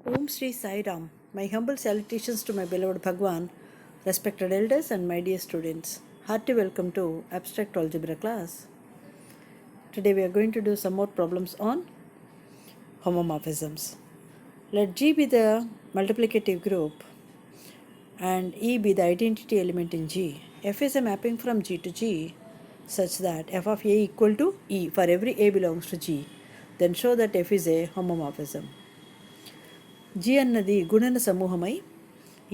Om Sri Sai Ram. My humble salutations to my beloved Bhagwan, respected elders, and my dear students. Hearty welcome to Abstract Algebra class. Today we are going to do some more problems on homomorphisms. Let G be the multiplicative group and E be the identity element in G. F is a mapping from G to G such that f of A equal to E for every A belongs to G. Then show that F is a homomorphism. G అన్నది గుణన సమూహమై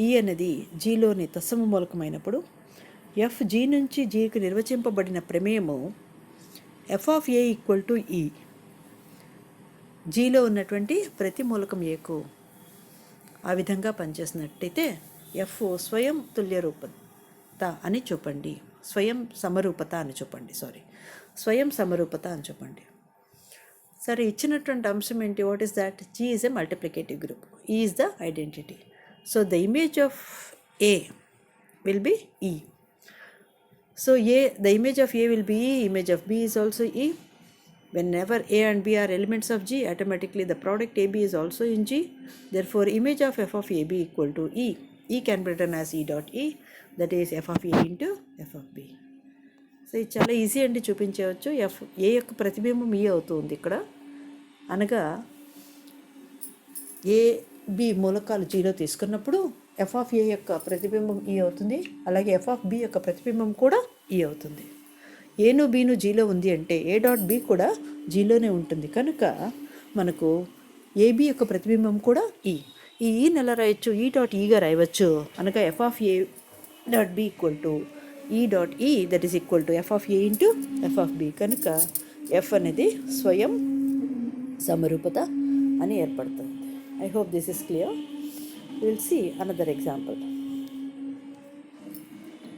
ఈ అన్నది జీలోని తత్సమ మూలకమైనప్పుడు F G నుంచి జీకి నిర్వచింపబడిన ప్రమేయము F of A equal to E జీలో ఉన్నటువంటి ప్రతి మూలకం ఏకు ఆ విధంగా పనిచేసినట్టయితే ఎఫ్ స్వయం తుల్యరూపత అని చూపండి, స్వయం సమరూపత అని చూపండి, స్వయం సమరూపత అని చూపండి. సరే, ఇచ్చినటువంటి అంశం ఏంటి? What is that? G is a multiplicative group, E is the identity. So the image of A will be E. So the image of A will be E, image of B is also E. Whenever A and B are elements of G, automatically the product AB is also in G. Therefore, image of f of AB equal to E. E can be written as E dot E, that is f of A into f of B. So ఇది చాలా easy అండి, చూపించవచ్చు. ఏ యొక్క ప్రతిబింబం ఈ అవుతుంది ఇక్కడ, అనగా ఏ బి మూలకాలు జీలో తీసుకున్నప్పుడు ఎఫ్ ఆఫ్ ఏ యొక్క ప్రతిబింబం ఈ అవుతుంది, అలాగే ఎఫ్ ఆఫ్ బి యొక్క ప్రతిబింబం కూడా ఈ అవుతుంది. ఏను బీను జీలో ఉంది అంటే ఏ డాట్ బి కూడా జీలోనే ఉంటుంది, కనుక మనకు ఏబి యొక్క ప్రతిబింబం కూడా ఈ నెల రాయొచ్చు, ఈ డాట్ ఈగా రాయవచ్చు. అనగా F of A dot B equal to E dot E, that is equal to F of A into F of B. కనుక ఎఫ్ అనేది స్వయం సమరూపత అని ఏర్పడుతుంది. I hope this is clear. Will see another example.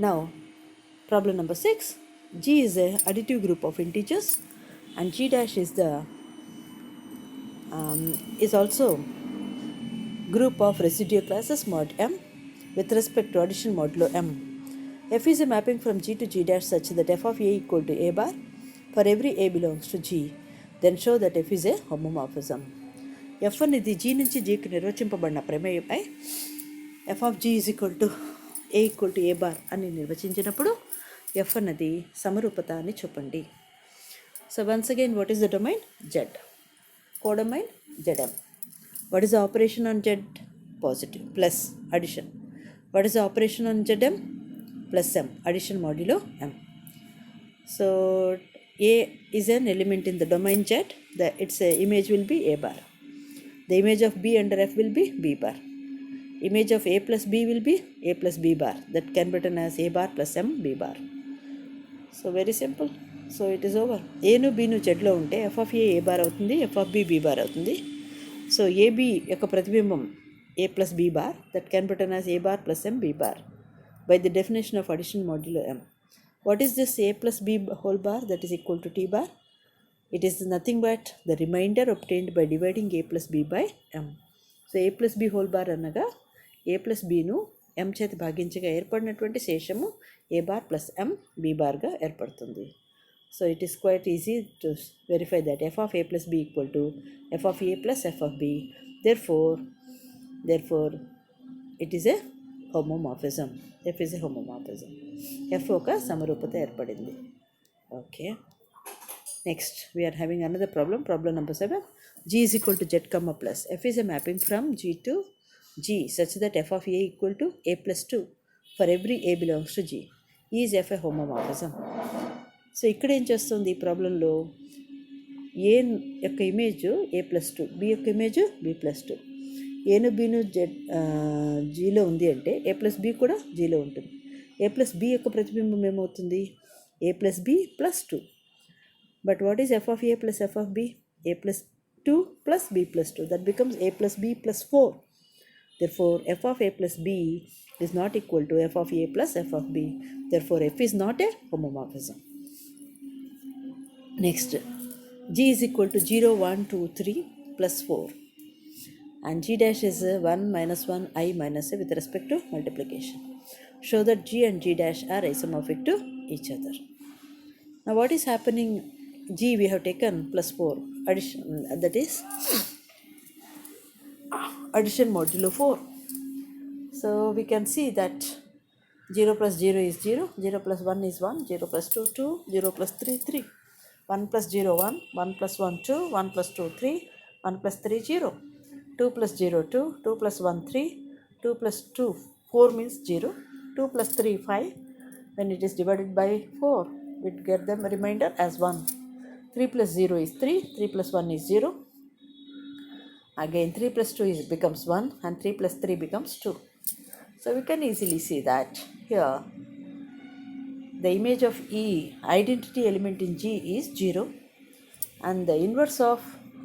Now problem number 6. G is a additive group of integers and G dash is also group of residual classes mod M with respect to addition modulo M. F is a mapping from G to G dash such that f of A equal to A bar for every A belongs to G. Then show that F is a homomorphism. F అనేది G నుంచి Gకి నిర్వచింపబడిన ప్రమేయపై f of G is equal to A equal to A bar అని నిర్వచించినప్పుడు F అనేది సమరూపత అని చెప్పండి. So once again, what is the domain? Z. Codomain Zm. What is the operation on Z? Positive, plus addition. What is the operation on Zm? Plus M, addition modulo M. So A is an element in the domain Z. Its image will be A bar. The image of B under F will be B bar. Image of A plus B will be A plus B bar. That can be written as A bar plus M B bar. So very simple. So it is over. A ను B ను Z లో ఉంటే F of A A bar అవుతుంది, F of B B bar అవుతుంది. So AB యొక్క ప్రతిబింబం A plus B bar, that can be written as A bar plus M B bar by the definition of addition modulo M. What is this A plus B whole bar? That is equal to T bar. It is nothing but the remainder obtained by dividing A plus B by M. So A plus B whole bar అనగా A plus Bను M చేత భాగించగా ఏర్పడినటువంటి శేషము A bar plus M B barగా ఏర్పడుతుంది. So it is quite easy to verify that f of A plus B equal to f of A plus f of B. Therefore it is a homomorphism. F is a homomorphism. F ఒక సమరూపత ఏర్పడింది. Okay, next we are having another problem. Problem number 7. G is equal to Z comma plus. F is a mapping from G to G such that f of A equal to A plus 2 for every A belongs to G. Is F a homomorphism? So ఇక్కడ ఏం చేస్తుంది ఈ ప్రాబ్లంలో? ఏ యొక్క image A plus 2, B యొక్క image B plus 2. ఏను బీను జీలో ఉంది అంటే A plus B కూడా జీలో ఉంటుంది. A plus B యొక్క ప్రతిబింబం ఏమవుతుంది? A plus B plus 2. But what is f of A plus f of B? A plus 2 plus B plus 2. That becomes A plus B plus 4. Therefore f of A plus B is not equal to f of A plus f of B. Therefore F is not a homomorphism. Next, G is equal to 0, 1, 2, 3 plus 4. And G dash is 1 minus 1 I minus A with respect to multiplication. Show that G and G dash are isomorphic to each other. Now what is happening? G we have taken plus 4 addition, that is addition modulo 4. So we can see that 0 plus 0 is 0, 0 plus 1 is 1, 0 plus 2, 2, 0 plus 3, 3. 1 plus 0, 1, 1 plus 1, 2, 1 plus 2, 3, 1 plus 3, 0. 2 plus 0, 2, 2 plus 1, 3, 2 plus 2, 4 means 0, 2 plus 3, 5. When it is divided by 4, we get the remainder as 1. 3 plus 0 is 3, 3 plus 1 is 0. Again 3 plus 2 becomes 1 and 3 plus 3 becomes 2. So we can easily see that here the image of E, identity element in G is 0, and the inverse of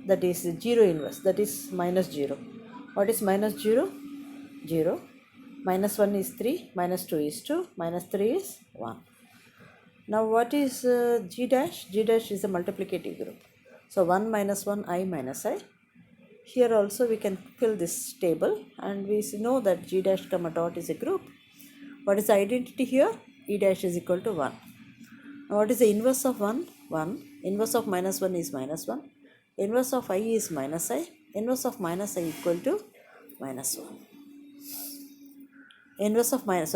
that is 0 inverse, that is minus 0. What is minus 0? 0. Minus 1 is 3, minus 2 is 2, minus 3 is 1. Now what is G dash? G dash is a multiplicative group. So 1 minus 1, I minus I. Here also we can fill this table and we know that G dash comma dot is a group. What is the identity here? E dash is equal to 1. Now what is the inverse of 1? 1. Inverse of minus 1 is minus 1. Inverse of I is minus I. Inverse of minus I equal to minus 1. Inverse of minus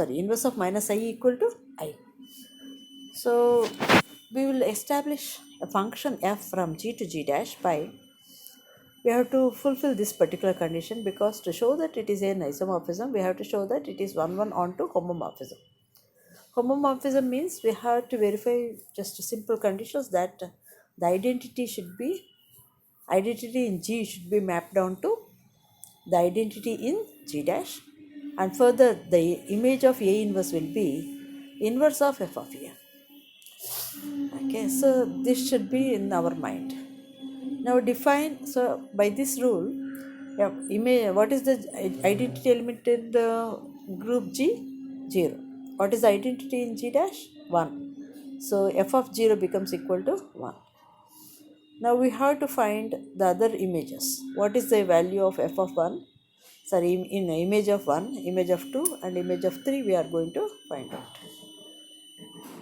I equal to I. So we will establish a function f from G to G dash by, we have to fulfill this particular condition, because to show that it is an isomorphism, we have to show that it is 1 onto homomorphism. Homomorphism means we have to verify just simple conditions that the identity in G should be mapped down to the identity in G dash, and further the image of A inverse will be inverse of f of A. Okay, so this should be in our mind. Now define, so by this rule, what is the identity element in the group G? 0. What is the identity in G dash? 1. So f of 0 becomes equal to 1. Now we have to find the other images. What is the value of f of 1? Sorry, in image of 1, image of 2 and image of 3 we are going to find out.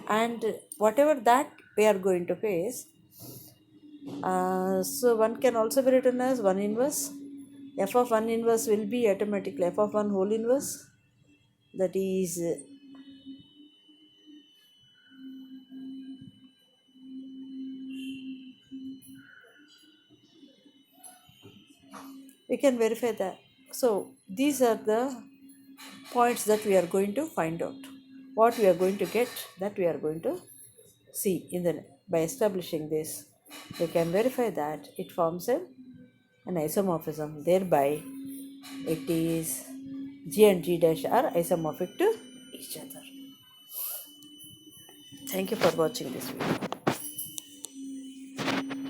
And whatever that we are going to face, so one can also be written as 1 inverse. F of 1 inverse will be automatically f of 1 whole inverse, that is we can verify that. So these are the points that we are going to find out. What we are going to get, that we are going to see in the, by establishing this, we can verify that it forms an isomorphism. Thereby it is G and G dash are isomorphic to each other. Thank you for watching this video.